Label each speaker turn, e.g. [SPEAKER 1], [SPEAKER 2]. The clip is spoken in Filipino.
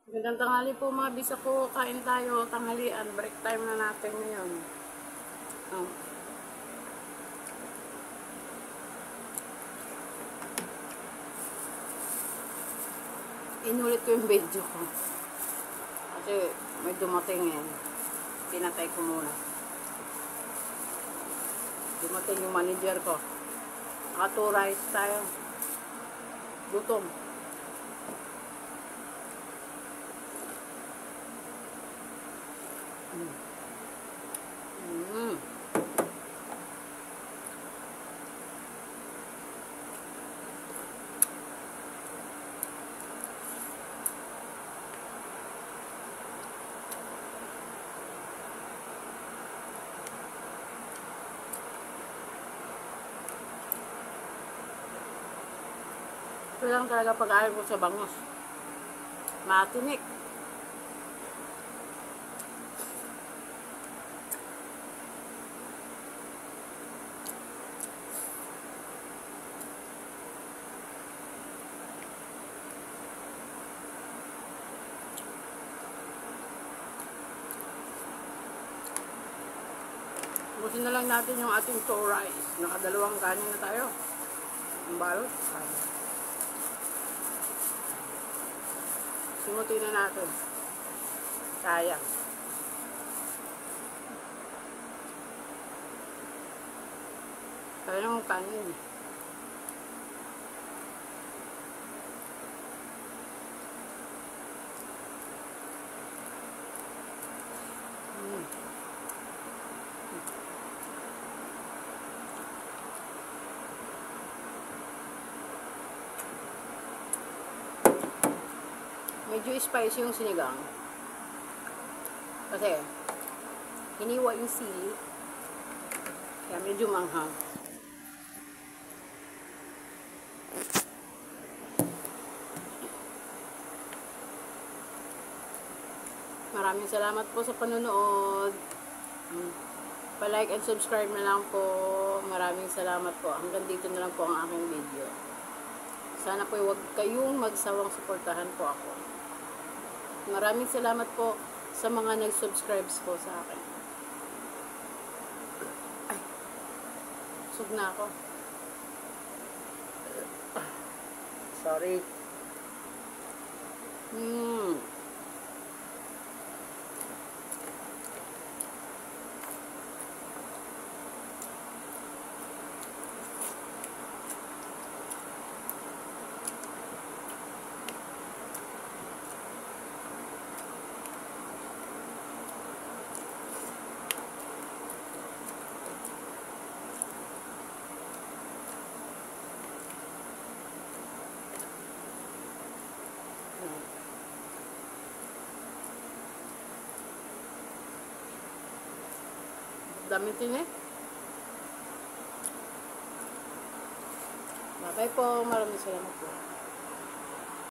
[SPEAKER 1] Magandang tanghali po mga bisa ko. Kain tayo, tanghalian. Break time na natin ngayon. Oh. Inulit ko yung video ko. Kasi may dumating eh. Pinatay ko muna. Dumating yung manager ko. Naka 2 rice tayo. Gutom. Ito lang talaga pag-aaral ko sa bangos. Matinik. Busin na lang natin yung ating 2 rice. Nakadalawang kanin na tayo. Ang balot. Simutin na natin. Sayang. Sayang ang kanin. Medyo spicy yung sinigang. Kasi, hiniwa yung sili. Kaya medyo manghang. Maraming salamat po sa panonood. Pa-like and subscribe na lang po. Maraming salamat po. Hanggang dito na lang po ang aking video. Sana po huwag kayong magsawang suportahan po ako. Maraming salamat po sa mga nag-subscribe po sa akin. Ay, sug na ako. Sorry. Dami tinik. Bye po. Maraming salamat po.